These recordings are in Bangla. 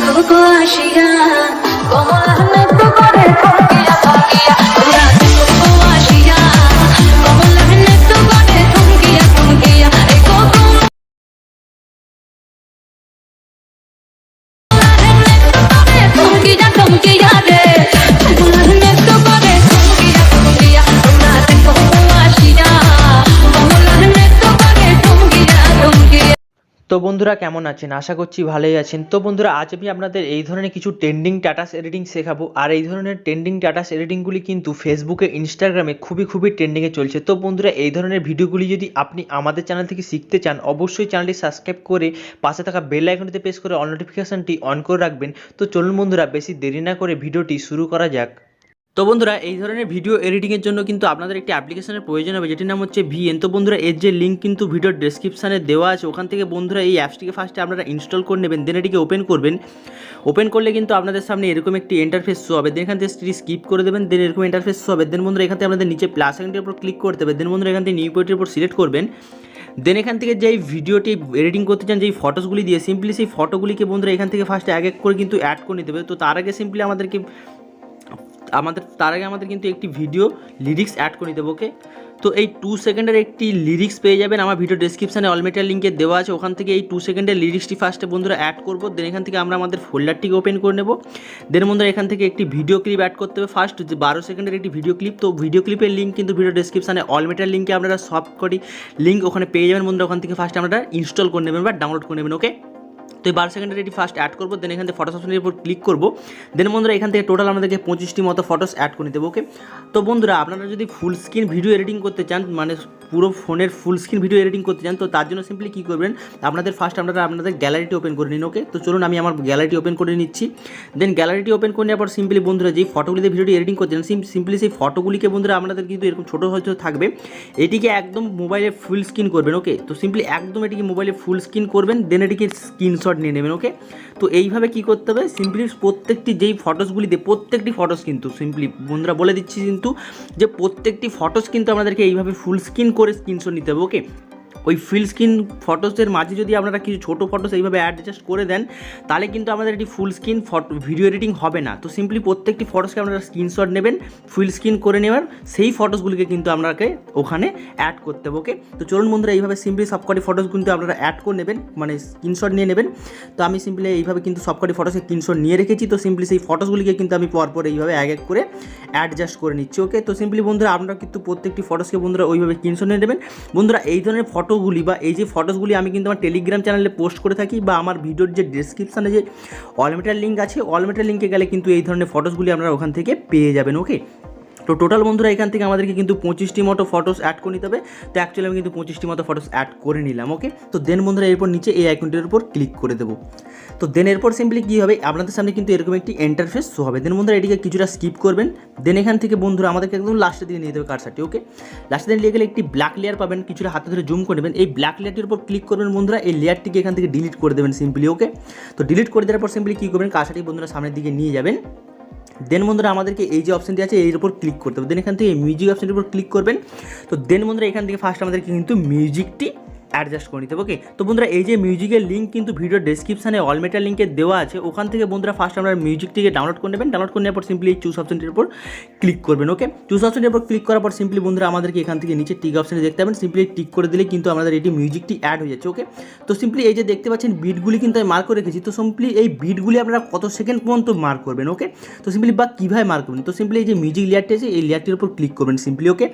দেখো আসিয়া কমলা নৃত্য করে থমকিয়া থমকিয়া তোরা দেখো আসিয়া কমলা নৃত্য করে থমকিয়া থমকিয়া এই কমলা নৃত্য করে থমকিয়া থমকিয়া রে কমলা নৃত্য করে থমকিয়া থমকিয়া তোরা দেখো আসিয়া কমলা নৃত্য করে থমকিয়া থমকিয়া। তো বন্ধুরা কেমন আছেন? আশা করছি ভালোই আছেন। তো বন্ধুরা আজ আমি আপনাদের এই ধরনের কিছু ট্রেন্ডিং স্ট্যাটাস এডিটিং শেখাবো। আর এই ধরনের ট্রেন্ডিং স্ট্যাটাস এডিটিংগুলি কিন্তু ফেসবুকে, ইনস্টাগ্রামে খুবই ট্রেন্ডিংয়ে চলছে। তো বন্ধুরা এই ধরনের ভিডিওগুলি যদি আপনি আমাদের চ্যানেল থেকে শিখতে চান, অবশ্যই চ্যানেলটি সাবস্ক্রাইব করে পাশে থাকা বেল আইকনটিতে প্রেস করে অল নোটিফিকেশনটি অন করে রাখবেন। তো চলুন বন্ধুরা বেশি দেরি না করে ভিডিওটি শুরু করা যাক। তো বন্ধুরা এই ধরনের ভিডিও এডিটিংয়ের জন্য কিন্তু আপনাদের একটি অ্যাপ্লিকেশনের প্রয়োজন হবে, যেটির নাম হচ্ছে ভিএন। তো বন্ধুরা এর যে লিঙ্ক কিন্তু ভিডিওর ডেসক্রিপশানে দেওয়া আছে, ওখান থেকে বন্ধুরা এই অ্যাপসটিকে ফার্স্টে আপনারা ইনস্টল করে নেবেন, দেন এটিকে ওপেন করবেন। ওপেন করলে কিন্তু আপনাদের সামনে এরকম একটি ইন্টারফেস শো হবে, দেন এখান থেকে স্কিপ করে দেবেন, দেন এরকম ইন্টারফেস শো হবে। দেন বন্ধুরা এখান থেকে আপনাদের নিচে প্লাস আইকনটির উপর ক্লিক করতে হবে, দেন বন্ধুরা এখান থেকে নিউ প্রজেক্টের উপর সিলেক্ট করবেন। দেন এখান থেকে যেই ভিডিওটি এডিটিং করতে চান, যেই ফটোসগুলি দিয়ে সিম্পলি সেই ফটোগুলিকে বন্ধুরা এখান থেকে ফার্স্টে এক এক করে কিন্তু অ্যাড করে নিতে হবে। তো তার আগে সিম্পলি আমাদের কিন্তু একটি ভিডিও লিরিক্স অ্যাড করে নিতে হবে। ওকে, তো এই 2 সেকেন্ডের একটি লিরিক্স পেয়ে যাবেন আমার ভিডিও ডেসক্রিপশানে অল মেটেরিয়াল লিঙ্কে দেওয়া আছে, ওখান থেকে এই 2 সেকেন্ডের লিরিক্সটি ফার্স্টে বন্ধুরা অ্যাড করবো। দেন এখান থেকে আমরা আমাদের ফোল্ডারটিকে ওপেন করে নেব। দেন বন্ধুরা এখান থেকে একটি ভিডিও ক্লিপ অ্যাড করতে হবে, ফার্স্ট যে 12 সেকেন্ডের একটি ভিডিও ক্লিপ। তো ভিডিও ক্লিপের লিঙ্ক কিন্তু ভিডিও ডেসক্রিপশানে অল মেটেরিয়াল লিঙ্কে আপনারা সব কটি লিঙ্ক ওখানে পেয়ে যাবেন বন্ধুরা। ওখান থেকে ফার্স্টে আপনারা ইনস্টল করে নেবেন বা ডাউনলোড করে নেবেন। ওকে, তো এই 12 সেকেন্ডের এটি ফার্স্ট অ্যাড করবো। দেন এখান থেকে ফটোস অপশনের উপর ক্লিক করবো। দেন বন্ধুরা এখান থেকে টোটাল আমাদেরকে 25টি মতো ফটোস অ্যাড করে দেবো। ওকে, তো বন্ধুরা আপনারা যদি ফুল স্ক্রিন ভিডিও এডিটিং করতে চান, মানে পুরো ফোনের ফুল স্ক্রিন ভিডিও এডিটিং করতে চান, তো তার জন্য সিম্পলি কী করবেন, আপনাদের ফার্স্ট আপনারা আপনাদের গ্যালারিটি ওপেন করে নিন। ওকে, তো চলুন আমি আমার গ্যালারিটি ওপেন করে নিচ্ছি। দেন গ্যালারিটি ওপেন করে নেওয়ার পর সিম্পলি বন্ধুরা যেই ফটোগুলিতে ভিডিওটি এডিটিং করছেন, সিম্পলি সেই ফটোগুলিকে বন্ধুরা আপনাদের কিন্তু এরকম ছোটো হয়তো থাকবে, এটিকে একদম মোবাইলে ফুল স্ক্রিন করবেন। ওকে, তো সিম্পলি একদম এটিকে মোবাইলে ফুল স্ক্রিন করবেন, দেন এটিকে স্ক্রিনশট নিয়ে নেবেন। ওকে, তো এইভাবে কী করতে হবে, সিম্পলি প্রত্যেকটি যেই ফটোসগুলিতে প্রত্যেকটি ফটোস কিন্তু সিম্পলি বন্ধুরা বলে দিচ্ছি কিন্তু যে প্রত্যেকটি ফটোস কিন্তু আমাদেরকে এইভাবে ফুল স্ক্রিন করে স্ক্রিনশট নিতে হবে। ওকে, ওই ফুল স্ক্রিন ফটোসের মাঝে যদি আপনারা কিছু ছোটো ফটোস এইভাবে অ্যাডজাস্ট করে দেন, তাহলে কিন্তু আমাদের এটি ফুল স্ক্রিন ভিডিও এডিটিং হবে না। তো সিম্পলি প্রত্যেকটি ফটোসকে আপনারা স্ক্রিনশট নেবেন, ফুল স্ক্রিন করে নেওয়ার সেই ফটোসগুলিকে কিন্তু আপনাকে ওখানে অ্যাড করতে হবে। ওকে, তো চলুন বন্ধুরা এইভাবে সিম্পলি সবকটি ফটোস কিন্তু আপনারা অ্যাড করে নেবেন, মানে স্ক্রিনশট নিয়ে নেবেন। তো আমি সিম্পলি এইভাবে কিন্তু সবকটি ফটোসকে স্ক্রিনশট নিয়ে রেখেছি। তো সিম্পলি সেই ফটোসগুলিকে কিন্তু আমি পরপর এইভাবে এক এক করে অ্যাডজাস্ট করে নিচ্ছি। ওকে, তো সিম্পলি বন্ধুরা আপনারা কিন্তু প্রত্যেকটি ফটোসকে বন্ধুরা ওইভাবে স্ক্রিনশট নিয়ে নেবেন। বন্ধুরা এই ধরনের ফটোগুলি বা এই যে ফটোসগুলি আমি কিন্তু আমার টেলিগ্রাম চ্যানেলে পোস্ট করে থাকি, বা আমার ভিডিওর যে ডেসক্রিপশানে যে অল মেটেরিয়াল লিঙ্ক আছে, অল মেটেরিয়াল লিঙ্কে গেলে কিন্তু এই ধরনের ফটোসগুলি আপনারা ওখান থেকে পেয়ে যাবেন। ওকে, তো টোটাল বন্ধুরা এখান থেকে আমাদেরকে কিন্তু 25টি মতো ফটোস অ্যাড করে নিতে হবে। তো অ্যাকচুয়ালি আমি কিন্তু 25টি মতো ফটোস অ্যাড করে নিলাম। ওকে, তো দেন বন্ধুরা এরপর নিচে এই আইকনটির উপর ক্লিক করে দেবো। তো দেন এরপর সিম্পলি কী হবে, আপনাদের সামনে কিন্তু এরকম একটি ইন্টারফেস শো হবে। দেন বন্ধুরা এটিকে কিছুটা স্কিপ করবেন। দেন এখান থেকে বন্ধুরা আমাদেরকে একদম লাস্টের দিকে নিয়ে দেবে কার্সারটি। ওকে, লাস্টের দিকে নিয়ে গেলে একটি ব্ল্যাক লেয়ার পাবেন, কিছুটা হাতে ধরে জুম করে নেবেন, এই ব্ল্যাক লেয়ারটির উপর ক্লিক করবেন বন্ধুরা, এই লেয়ারটিকে এখান থেকে ডিলিট করে দেবেন সিম্পলি। ওকে, তো ডিলিট করে দেওয়ার পর সিম্পলি কী করবেন, কার্সারটি বন্ধুরা সামনের দিকে নিয়ে যাবেন। দেন বন্ধুরা আমাদেরকে এই যে অপশনটি আছে এর উপর ক্লিক করতে হবে। দেন এখান থেকে মিউজিক অপশনটির উপর ক্লিক করবেন। তো দেন বন্ধুরা এখান থেকে ফার্স্ট আমাদেরকে কিন্তু মিউজিকটি অ্যাডজাস্ট করে নিতে হবে। ওকে, তো বন্ধুরা এই যে মিউজিকের লিঙ্ক কিন্তু ভিডিও ডেসক্রিপশানে অল মেটেরিয়াল লিঙ্কে দেওয়া আছে, ওখান থেকে বন্ধুরা ফার্স্ট আমরা মিউজিকটিকে ডাউনলোড করে নেবেন। ডাউনলোড করে নেওয়ার পর সিম্পলি এই চুজ অপশনটির উপর ক্লিক করবেন। ওকে, চুজ অপশনটির উপর ক্লিক করার পর সিম্পলি বন্ধুরা আমাদেরকে এখান থেকে নিচে টিক অপশনে দেখতে পাবেন, সিম্পলি টিক করে দিলে কিন্তু আমাদের এটি মিউজিকটি অ্যাড হয়ে যাচ্ছে। ওকে, তো সিম্পলি এই যে দেখতে পাচ্ছেন বিটগুলি কিন্তু আমি মার্ক করে রেখেছি। তো সিম্পলি এই বিটগুলি আপনারা কত সেকেন্ড পর্যন্ত মার্ক করবেন। ওকে, তো সিম্পলি বা কীভাবে মার্ক করবেন, তো সিম্পলি এই যে মিউজিক লেয়ারটি আছে এই লেয়ারটির উপর ক্লিক করবেন সিম্পলি। ওকে,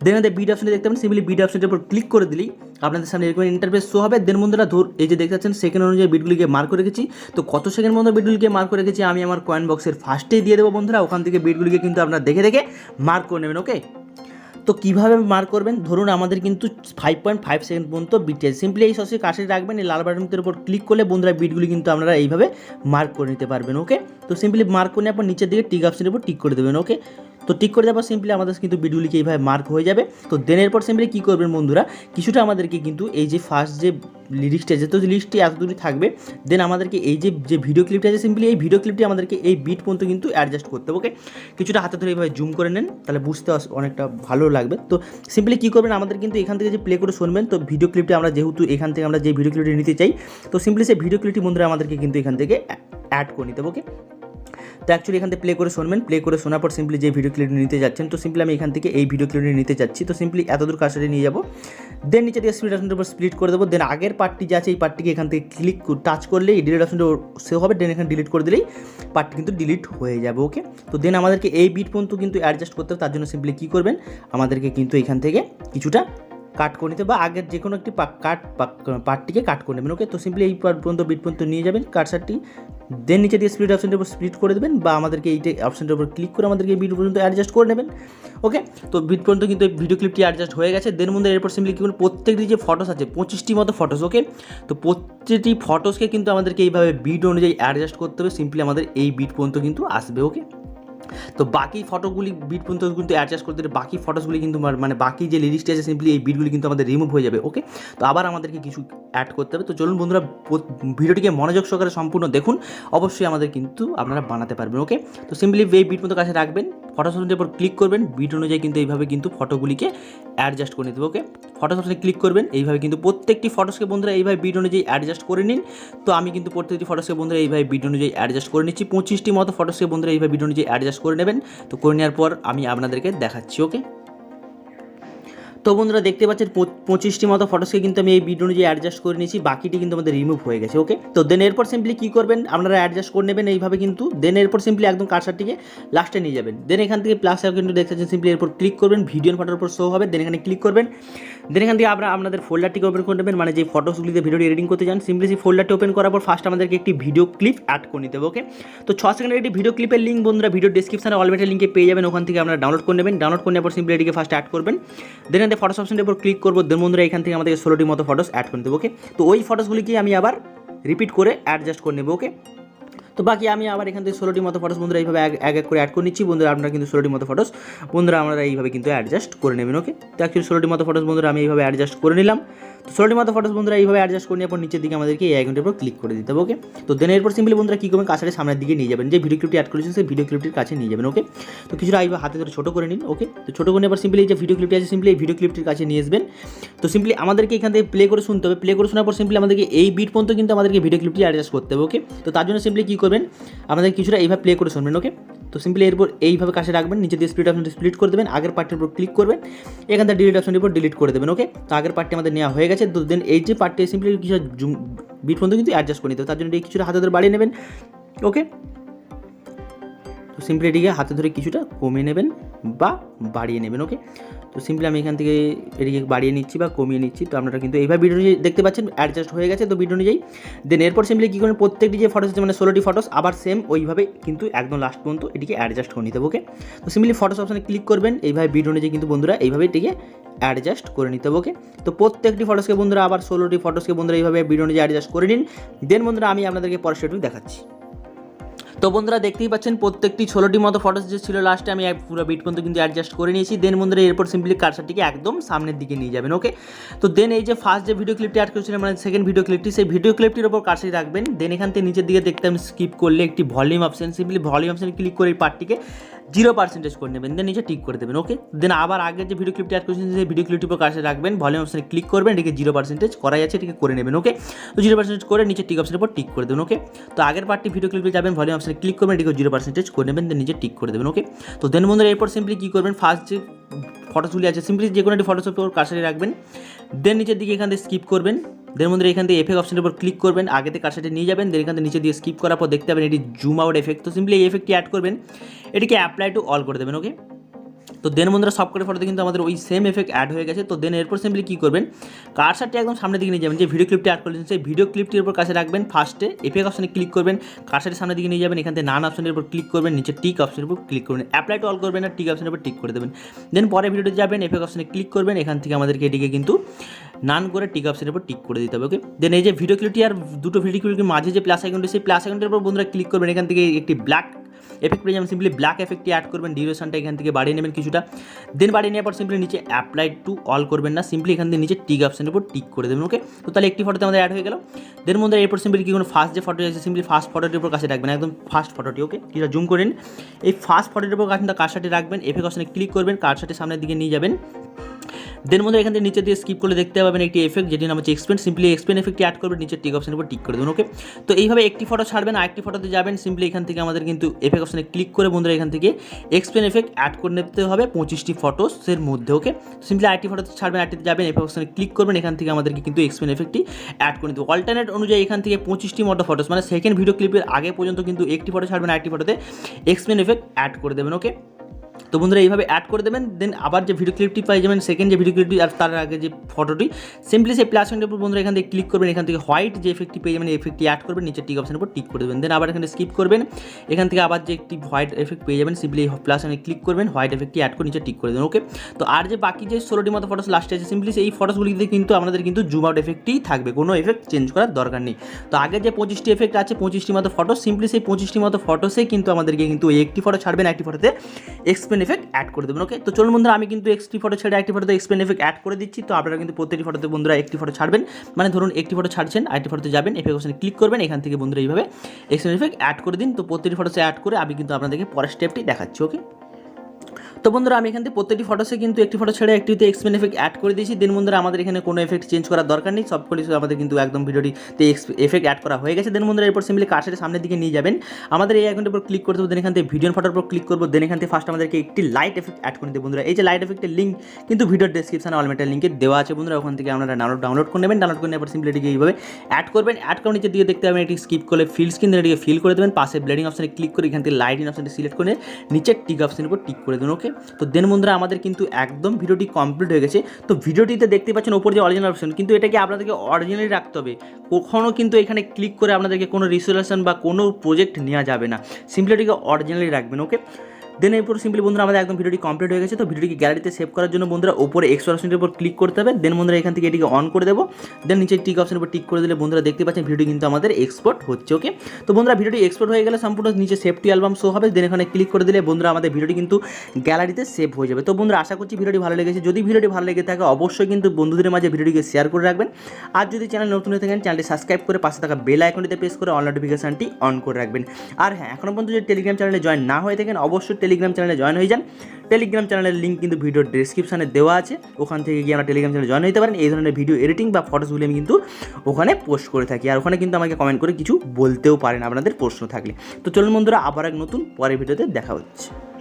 দেন বিট অপশনে দেখতে পাবেন, সিম্পলি বিট অপশনটির উপর ক্লিক করে দিলেই আপনাদের সামনে এরকম ইন্টারফেস শো হবে। দেন বন্ধুরা এই যে দেখতে পাচ্ছেন সেকেন্ড অনুযায়ী বিটগুলিকে মার্ক করে রেখেছি। তো কত সেকেন্ড মতো বিটগুলিকে মার্ক করে রেখেছি আমি আমার কয়েন বক্সের ফার্স্টেই দিয়ে দেবো বন্ধুরা, ওখান থেকে বিটগুলিকে কিন্তু আপনারা দেখে দেখে মার্ক করে নেবেন। ওকে, তো কীভাবে মার্ক করবেন, ধরুন আমাদের কিন্তু 5.5 সেকেন্ড পর্যন্ত বিট আছে, সিম্পলি এই সসে কাছে রাখবেন, এই লাল বাটনের উপর ক্লিক করলে বন্ধুরা বিটগুলি কিন্তু আপনারা এইভাবে মার্ক করে নিতে পারবেন। ওকে, তো সিম্পলি মার্ক করে নেওয়ার পর নিচের দিকে টিক অপশনের উপর টিক করে দেবেন। ওকে, তো টিক করে দেওয়ার পর সিম্পলি আমাদের কিন্তু বিটগুলিকে এইভাবে মার্ক হয়ে যাবে। তো দেনের পর সিম্পলি কী করবেন বন্ধুরা, কিছুটা আমাদেরকে কিন্তু এই যে ফার্স্ট যে লিরিক্সটা আছে, তো লিরিক্সটি এত দূরই থাকবে। দেন আমাদেরকে এই যে ভিডিও ক্লিপটা আছে, সিম্পলি এই ভিডিও ক্লিপটি আমাদেরকে এই বিট পর্যন্ত কিন্তু অ্যাডজাস্ট করতে হবে। ওকে, কিছুটা হাতে ধরে এইভাবে জুম করে নেন, তাহলে বুঝতে অনেকটা ভালো লাগবে। তো সিম্পলি কী করবেন, আমাদের কিন্তু এখান থেকে যে প্লে করে শুনবেন, তো ভিডিও ক্লিপটি আমরা যেহেতু এখান থেকে আমরা যে ভিডিও ক্লিপটি নিতে চাই, তো সিম্পলি সেই ভিডিও ক্লিপটি বন্ধুরা আমাদেরকে কিন্তু এখান থেকে অ্যাড করে নিতে হবে। ওকে, তো অ্যাকচুয়ালি এখান থেকে প্লে করে শুনবেন, প্লে করে শোনার পর সিম্পলি যে ভিডিও ক্লিপটি নিতে যাচ্ছেন, তো সিম্পলি আমি এখান থেকে এই ভিডিও ক্লিপটি নিতে যাচ্ছি। তো সিম্পলি এতদূর কাছারে নিয়ে যাবো, দেন নিচে দিয়ে স্প্লিট অপশনের উপর স্প্লিট করে দেবো। দেন আগের পার্টটি যে আছে এই পার্টটিকে এখান থেকে টাচ করলে এই ডিলিট অপশনটা সেভ হবে। দেন এখানে ডিলিট করে দিলেই পার্টটি কিন্তু ডিলিট হয়ে যাবে। ওকে, তো দেন আমাদেরকে এই বিট পর্যন্ত কিন্তু অ্যাডজাস্ট করতে হবে। তার জন্য সিম্পলি কী করবেন, আমাদেরকে কিন্তু এখান থেকে কিছুটা কাট করে নিতে বা আগের যে কোনো একটি পার্টটিকে কাট করে নেবেন। ওকে, তো সিম্পলি এই পার্ট পর্যন্ত বিট পর্যন্ত নিয়ে যাবেন কাটসারটি, দেন নিচে দিয়ে স্প্লিট অপশনটার উপর স্প্লিট করে দেবেন বা আমাদেরকে এইটা অপশনটার উপর ক্লিক করে আমাদেরকে এই বিট পর্যন্ত অ্যাডজাস্ট করে নেবেন। ওকে, তো বিট পর্যন্ত কিন্তু এই ভিডিও ক্লিপটি অ্যাডজাস্ট হয়ে গেছে। দেন মধ্যে এরপর সিম্পলি কি করুন, প্রত্যেকটি যে ফটোস আছে 25টি মতো ফটোস, ওকে, তো প্রত্যেকটি ফটোসকে কিন্তু আমাদেরকে এইভাবে বিট অনুযায়ী অ্যাডজাস্ট করতে হবে। সিম্পলি আমাদের এই বিট পর্যন্ত কিন্তু আসবে। ওকে, তো বাকি ফটোগুলি বিট পর্যন্ত কিন্তু অ্যাডজাস্ট করতে হবে, বাকি ফটোসগুলি কিন্তু মানে বাকি যে লিরিক্সটি আছে সিম্পলি এই বিটগুলি কিন্তু আমাদের রিমুভ হয়ে যাবে। ওকে, তো আবার আমাদেরকে কিছু অ্যাড করতে হবে। তো চলুন বন্ধুরা ভিডিওটিকে মনোযোগ সহকারে সম্পূর্ণ দেখুন, অবশ্যই আমাদের কিন্তু আপনারা বানাতে পারবেন। ওকে, তো সিম্পলি এই বিট মতো কাছে রাখবেন, ফটো অপশনের উপর ক্লিক করবেন, বিট অনুযায়ী কিন্তু এইভাবে কিন্তু ফটোগুলিকে অ্যাডজাস্ট করে নিতে হবে। ওকে, ফটো অপশনে ক্লিক করবেন, এইভাবে কিন্তু প্রত্যেকটি ফটোসকে বন্ধুরা এইভাবে বিট অনুযায়ী অ্যাডজাস্ট করে নিন। তো আমি কিন্তু প্রত্যেকটি ফটোসকে বন্ধুরা এইভাবে বিট অনুযায়ী অ্যাডজাস্ট করে নিচ্ছি। 25টি মতো ফটোসকে বন্ধুরা এইভাবে বিট অনুযায়ী অ্যাডজাস্ট করে নেবেন। তো করে নেওয়ার পর আমি আপনাদেরকে দেখাচ্ছি। ওকে, তো বন্ধুরা দেখতে পাচ্ছেন 25টি মতো ফটোসকে কিন্তু আমি এই বিট অনুযায়ী অ্যাডজাস্ট করে নিয়েছি, বাকিটি কিন্তু আমাদের রিমুভ হয়ে গেছে। ওকে, তো দেন এরপর সিম্পলি কী করবেন, আপনারা অ্যাডজাস্ট করে নেবেন এইভাবে কিন্তু। দেন এরপর সিম্পলি একদম কার্সারটিকে লাস্টে নিয়ে যাবেন। দেন এখান থেকে প্লাস কিন্তু দেখতে পাচ্ছেন, সিম্পলি এরপর ক্লিক করবেন, ভিডিও ফটোর উপর শো হবে। দেন এখানে ক্লিক করবেন, দেন এখান থেকে আপনারা আপনাদের ফোল্ডারটিকে ওপেন করে নেবেন, মানে যে ফটোসগুলিতে ভিডিও এডিটিং করতে চান। সিম্পলি সেই ফোল্ডারটি ওপেন করার পর ফার্স্ট আমাদেরকে একটি ভিডিও ক্লিপ অ্যাড করে নিতে হবে। ওকে, তো 6 সেকেন্ডের একটি ভিডিও ক্লিপের লিঙ্ক বন্ধুরা ভিডিও ডিসক্রিপশনে অলরেডি লিঙ্কে পেয়ে যাবেন, ওখান থেকে আপনারা ডাউনলোড করে নেবেন। ডাউনলোড করে নেওয়ার পর সিম্পলি এটিকে ফার্স্ট অ্যাড করবেন। দেন এখান থেকে ফটোস অপশনের উপর ক্লিক করবো। দেন বন্ধুরা এখান থেকে আমাদের 16টি মতো ফটোস অ্যাড করে দেবো। ওকে, তো ওই ফটোসগুলিকে আমি আবার রিপিট করে অ্যাডজাস্ট করে নেবো। ওকে, তো বাকি আমি আবার এখান থেকে 16টি মতো ফটোস বন্ধুরা এইভাবে এক এক করে অ্যাড করে নিচ্ছি। বন্ধুরা আপনারা কিন্তু 16টি মতো ফটোস বন্ধুরা আমরা এইভাবে কিন্তু অ্যাডজাস্ট করে নেবেন। ওকে, তো অ্যাকচুয়ালি 16টি মতো ফটোস বন্ধুরা আমি এইভাবে অ্যাডজাস্ট করে নিলাম। তো 16টি মতো ফটোস বন্ধুরা এইভাবে অ্যাডজাস্ট করে নেওয়ার পর নিচের দিকে আমাদেরকে এই আইকনটির উপর ক্লিক করে দিতে হবে। ওকে, তো দেন এরপর সিম্পলি বন্ধুরা কী করবেন, কাছারে সামনের দিকে নিয়ে যাবেন, যে ভিডিও ক্লিপটি অ্যাড করেছেন সেই ভিডিও ক্লিপটির কাছে নিয়ে যাবেন। ওকে, তো কিছুটা এইভাবে হাতে ধরে ছোটো করে নিন। ওকে, তো ছোটো করে নেওয়ার সিম্পলি এই যে ভিডিও ক্লিপটি আছে সিম্পলি এই ভিডিও ক্লিপটির কাছে নিয়ে আসবেন। তো সিম্পলি আমাদেরকে এখান থেকে প্লে করে শুনতে হবে, প্লে করে শোনার পর সিম্পলি আমাদেরকে এই বিট পর্যন্ত কিন্তু আমাদেরকে ভিডিও ক্লিপটি অ্যাডজাস্ট করতে হবে। ওকে, তো তার জন্য সিম্পলি কী করবেন, আমাদের কিছুটা এইভাবে প্লে করে শুনবেন। ওকে, তো সিম্পলি এরপর এইভাবে কাছে রাখবেন, নিচে দিয়ে স্প্লিট অপশনটি স্প্লিট করে দেবেন, আগের পার্টির উপর ক্লিক করবেন, এখান থেকে ডিলিট অপশনটির উপর ডিলিট করে দেবেন। ওকে, তো আগের পার্টি আমাদের নেওয়া হয়ে গেছে। তো দেন এই যে পার্টি সিম্পলি কিছু বিট পর্যন্ত কিন্তু অ্যাডজাস্ট করে নিতে হবে, তার জন্য এই কিছুটা হাতে ধরে বাড়িয়ে নেবেন। ওকে, তো সিম্পলি এটিকে হাতে ধরে কিছুটা কমিয়ে নেবেন বা বাড়িয়ে নেবেন। ওকে, তো সিম্পলি আমি এখান থেকে এটিকে বাড়িয়ে নিচ্ছি বা কমিয়ে নিচ্ছি। তো আপনারা কিন্তু এইভাবে ভিডিও দেখতে পাচ্ছেন অ্যাডজাস্ট হয়ে গেছে তো ভিডিও অনুযায়ী। দেন এরপর সিম্পলি কী করেন, প্রত্যেকটি যে ফটোস আছে মানে 16টি ফটোস আবার সেম ওইভাবে কিন্তু একদম লাস্ট পর্যন্ত এটিকে অ্যাডজাস্ট করে নিতে হবে। ওকে, তো সিম্পলি ফটোস অপশানে ক্লিক করবেন, এইভাবে ভিডিও অনুযায়ী কিন্তু বন্ধুরা এইভাবে এটিকে অ্যাডজাস্ট করে নিতে হবে। ওকে, তো প্রত্যেকটি ফটোসকে বন্ধুরা আবার 16টি ফটোসকে বন্ধুরা এইভাবে ভিডিও অনুযায়ী অ্যাডজাস্ট করে নিন। দেন বন্ধুরা আমি আপনাদেরকে পরের স্টেপটি দেখাচ্ছি। তো বন্ধুরা দেখতেই পাচ্ছেন প্রত্যেকটি 16টি মতো ফটোস যে ছিল লাস্টে আমি পুরো বিট পর্যন্ত কিন্তু অ্যাডজাস্ট করে নিয়েছি। দেন বন্ধুরা এরপর সিম্পলি কার্সারটিকে একদম সামনের দিকে নিয়ে যাবেন। ওকে, তো দেন এই যে ফার্স্ট যে ভিডিও ক্লিপটি অ্যাড করেছিলাম মানে সেকেন্ড ভিডিও ক্লিপটি, সেই ভিডিও ক্লিপটির উপর কার্সারটি রাখবেন। দেন এখান থেকে নিচের দিকে দেখতে আমি স্কিপ করলে একটি ভলিউম অপশন, সিম্পলি ভলিউম অপশানে ক্লিক করে এই পার্টটিকে 0% করে নেবেন, দেন নিচে টিক করে দেবেন। ওকে, দেন আবার আগের যে ভিডিও ক্লিপটি অ্যাড করেছেন সেই ভিডিও ক্লিপটির উপর কার্সার রাখবেন, ভলিউম অপশানে ক্লিক করবেন, এটিকে 0% করা যাচ্ছে এটিকে করে নেবেন। ওকে, তো 0% করে নিচে টিক অপশানের উপর টিক করে দেবেন। ওকে, তো আগের পার্টটি ভিডিও ক্লিপে যাবেন, ভলিউম অপশানে ক্লিক করবেন, এটিকে 0% করে নেবেন, দেন নিচে টিক করে দেবেন। ওকে, তো দেন বন্ধুরা এরপর সিম্পলি কী করবেন, ফার্স্ট যে ফটোসগুলি আছে সিম্পলি যে কোনো একটি ফটোসের উপর কার্সারে রাখবেন। দেন নিচের দিকে এখান থেকে স্কিপ করবেন। দেন বন্ধুরা এখান থেকে এফেক্ট অপশনের উপর ক্লিক করবেন, আগেতে কার্সারটি নিয়ে যাবেন। দেন এখান থেকে নিচে দিয়ে স্কিপ করার পর দেখতে পাবেন এটি জুম আউট এফেক্ট। তো সিম্পলি এই এফেক্টটি অ্যাড করবেন, এটিকে অ্যাপ্লাই টু অল করে দেবেন। ওকে, তো দেন বন্ধুরা সবকটি ফটোতে কিন্তু আমাদের ওই সেম এফেক্ট অ্যাড হয়ে গেছে। তো দেন এরপর সিম্পলি কী করবেন, কার্সারটি একদম সামনের দিকে নিয়ে যাবেন, যে ভিডিও ক্লিপটি অ্যাড করেছেন সেই ভিডিও ক্লিপটির উপর কাছে রাখবেন, ফার্স্টে এফেক্ট অপশনে ক্লিক করবেন, কার্সারটি সামনের দিকে নিয়ে যাবেন, এখান থেকে নান অপশনের উপর ক্লিক করবেন, নিচে টিক অপশনের উপর ক্লিক করবেন, অ্যাপ্লাই টু অল করবেন আর টিক অপশনের উপর টিক করে দেবেন। দেন পরে ভিডিওতে যাবেন, এফেক্ট অপশনে ক্লিক করবেন, এখান থেকে আমাদেরকে এটিকে কিন্তু নান করে টিক অপশনের উপর টিক করে দিতে হবে। ওকে, দেন এই যে ভিডিও ক্লিপটি আর দুটো ভিডিও ক্লিপটির মাঝে যে প্লাস আইকনটি সেই প্লাস আইকনটির উপর বন্ধুরা ক্লিক করবেন, এখান থেকে একটি ব্ল্যাক এফেক্ট পেয়ে যাবেন, সিম্পলি ব্ল্যাক এফেক্টটি অ্যাড করবেন, ডিউরেশনটা এখান থেকে বাড়িয়ে নেবেন কিছুটা। দেন বাড়িয়ে নেওয়ার পর সিম্পলি নিচে অ্যাপ্লাই টু অল করবেন না, সিম্পলি এখান থেকে নিচে টিক অপশনের উপর টিক করে দেবেন। ওকে, তো তাহলে একটি ফটোতে আমাদের অ্যাড হয়ে গেল। দেন বন্ধুরা এরপর সিম্পলি কি কোনো ফার্স্ট যে ফটো আছে সিম্পলি ফার্স্ট ফটোটির উপর কাছে রাখবেন, একদম ফার্স্ট ফটোটি। ওকে, কিছুটা জুম করেন, এই ফার্স্ট ফটোটির উপর কাছে কার্সারটি রাখবেন, এফেক্ট অপশনে ক্লিক করবেন, কার্সারটি সামনের দিকে নিয়ে যাবেন। দেন বন্ধুরা এখান থেকে নিচে দিয়ে স্কিপ করলে দেখতে পাবেন একটি এফেক্ট, যেটি নাম হচ্ছে এক্সপেন্ড। সিম্পলি এক্সপেন্ড এফেক্টটি অ্যাড করবেন, নিচে টিক অপশনের উপর টিক করে দেবেন। ওকে, তো এইভাবে একটি ফটো ছাড়বেন, আরেকটি ফটোতে যাবেন, সিম্পলি এখান থেকে আমাদের কিন্তু এফেক্ট অপশনে ক্লিক করে বন্ধুরা এখান থেকে এক্সপেন্ড এফেক্ট অ্যাড করে নিতে হবে 25টি ফটোসের মধ্যে। ওকে, সিম্পলি আরেকটি ফটোতে ছাড়বেন, আরেকটিতে যাবেন, এফেক্ট অপশনে ক্লিক করবেন, এখান থেকে আমাদেরকে কিন্তু এক্সপেন্ড এফেক্টটি অ্যাড করে নিতে হবে। অল্টারনেট অনুযায়ী এখান থেকে 25টি মতো ফটোস, মানে সেকেন্ড ভিডিও ক্লিপের আগে পর্যন্ত কিন্তু একটি ফটো ছাড়বেন, আরেকটি ফটোতে এক্সপেন্ড এফেক্ট অ্যাড করে দেবেন। ওকে, তো বন্ধুরা এইভাবে অ্যাড করে দেবেন। দেন আবার যে ভিডিও ক্লিপটি পাই যাবেন, সেকেন্ড যে ভিডিও ক্লিপটি আর তার আগে যে ফটোটি, সিম্পলি সেই প্লাস পয়েন্টের উপর বন্ধুরা এখান থেকে ক্লিক করবেন, এখান থেকে হোয়াইট যে এফেক্টটি পেয়ে যাবেন এফেক্টটি অ্যাড করবেন, নিচে টিক অপশনের উপর টিক করে দেবেন। দেন আবার এখানে স্কিপ করবেন, এখান থেকে আবার যে একটি হোয়াইট এফেক্ট পেয়ে যাবেন, সিম্পলি প্লাস এখানে ক্লিক করবেন, হোয়াইট এফেক্টটি অ্যাড করে নিচে টিক করে দেবেন। ওকে, তো আর যে বাকি যে 16টি মতো ফটোস লাস্টে আছে, সিম্পলি এই ফটোসগুলিতে কিন্তু আমাদের কিন্তু জুম আউট এফেক্টই থাকবে, কোনো এফেক্ট চেঞ্জ করার দরকার নেই। তো আগে যে 25টি এফেক্ট আছে, 25টি মতো ফটো, সিম্পলি সেই 25টি মতো ফটোসে কিন্তু আমাদেরকে কিন্তু একটি ফটো ছাড়বেন, একটি ফটোতে এক্সপেন্ড এফেক্ট অ্যাড করে দেবেন। ওকে, তো চলুন বন্ধুরা আমি কিন্তু একটি ফটো ছেড়ে একটি ফটোতে এক্সপেন্ড এফেক্ট অ্যাড করে দিচ্ছি। তো আপনারা কিন্তু প্রত্যেকটি ফটোতে বন্ধুরা একটি ফটো ছাড়বেন, মানে ধরুন একটি ফটো ছাড়ছেন, আরেকটি ফটোতে যাবেন, এফেক্ট অপশনে ক্লিক করবেন, এখান থেকে বন্ধুরা এইভাবে এক্সপেন্ড এফেক্ট অ্যাড করে দিন। তো প্রত্যেকটি ফটোতে অ্যাড করে আমি কিন্তু আপনাদেরকে পরের স্টেপটি দেখাচ্ছি। ওকে, তো বন্ধুরা আমি এখান থেকে প্রত্যেকটি ফটোসে কিন্তু একটি ফটো ছেড়ে একটিতে এক্সপেন্ড এফেক্ট অ্যাড করে দিয়েছি। দেন বন্ধুরা আমাদের এখানে কোনো এফেক্ট চেঞ্জ করার দরকার নেই, সব কিছু আমাদের কিন্তু একদম ভিডিওটিতে এফেক্ট অ্যাড করা হয়ে গেছে। দেন বন্ধুরা এরপর সিম্পলি কার্সারের সামনের দিকে নিয়ে যাবেন, আমাদের এই আইকনের উপর ক্লিক করতে হবে, দেন এখান থেকে ভিডিও ফটোর উপর ক্লিক করবো, দেন এখান থেকে ফার্স্ট আমাদেরকে একটি লাইট এফেক্ট অ্যাড করে দেবো। বন্ধুরা এই যে লাইট এফেক্টের লিঙ্ক কিন্তু ভিডিওর ডেসক্রিপশনে অলমেটার লিঙ্কে দেওয়া আছে বন্ধুরা, ওখান থেকে আপনারা ডাউনলোড করে নেবেন। ডাউনলোড করে নেওয়ার সিম্পলি এটিকে এইভাবে অ্যাড করবেন, অ্যাড করে নিচে দিকে দেখতে পাবেন এটি স্কিপ করে ফিল স্ক্রিন, এটিকে ফিল করে দেবেন, পাশে ব্লেডিং অপশনে ক্লিক করে এখান থেকে লাইটিং অপশনটি সিলেক্ট করে নিচের টিক অপশনের উপর টিক করে দেবেন। ওকে, তো দেন বন্ধুরা আমাদের কিন্তু একদম ভিডিওটি কমপ্লিট হয়ে গেছে। তো ভিডিওটিতে দেখতে পাচ্ছেন ওপর যে অরিজিনাল অপশন, কিন্তু এটাকে আপনাদেরকে অরিজিনালি রাখতে হবে, কখনও কিন্তু এখানে ক্লিক করে আপনাদেরকে কোনো রিসোলিউশন বা কোনো প্রজেক্ট নেওয়া যাবে না, সিম্পলি এটিকে অরিজিনালি রাখবেন। ওকে, দেন এরপর সিম্পলি বন্ধুরা আমাদের একদম ভিডিওটি কমপ্লিট হয়ে গেছে। তো ভিডিওটিকে গ্যালারিতে সেভ করার জন্য বন্ধুরা উপরে এক্সট্রা অপশনের উপর ক্লিক করতে হবে, দেন বন্ধুরা এখান থেকে এটিকে অন করে দেবো, দেন নিচে টিক অপশনের উপর টিক করে দিলে বন্ধুরা দেখতে পাচ্ছেন ভিডিও কিন্তু আমাদের এক্সপোর্ট হচ্ছে। ওকে, তো বন্ধুরা ভিডিওটি এক্সপোর্ট হয়ে গেলে সম্পূর্ণ নিচে সেভটি অ্যালবাম শো হবে, দেন এখানে ক্লিক করে দিলে বন্ধুরা আমাদের ভিডিওটি কিন্তু গ্যালারিতে সেভ হয়ে যাবে। তো বন্ধুরা আশা করছি ভিডিওটি ভালো লেগেছে, যদি ভিডিওটি ভালো লেগে থাকে অবশ্যই কিন্তু বন্ধুদের মাঝে ভিডিওটিকে শেয়ার করে রাখবেন, আর যদি চ্যানেল নতুন হয়ে থাকেন চ্যানেলটি সাবস্ক্রাইব করে পাশে থাকা বেল আইকনটিতে প্রেস করে অল নোটিফিকেশনটি অন করে রাখবেন। আর হ্যাঁ, এখনও পর্যন্ত যদি টেলিগ্রাম চ্যানেলে জয়েন না হয়ে থাকেন অবশ্যই টেলিগ্রাম চ্যানেলে জয়েন হয়ে যান। টেলিগ্রাম চ্যানেলের লিঙ্ক কিন্তু ভিডিওর ডেসক্রিপশনে দেওয়া আছে, ওখান থেকে গিয়ে আমরা টেলিগ্রাম চ্যানেলে জয়েন হতে পারেন। এই ধরনের ভিডিও এডিটিং বা ফটোসগুলি আমি কিন্তু ওখানে পোস্ট করে থাকি, আর ওখানে কিন্তু আমাকে কমেন্ট করে কিছু বলতেও পারেন আপনাদের প্রশ্ন থাকলে। তো চলুন বন্ধুরা আবার এক নতুন পরের ভিডিওতে দেখা হচ্ছে।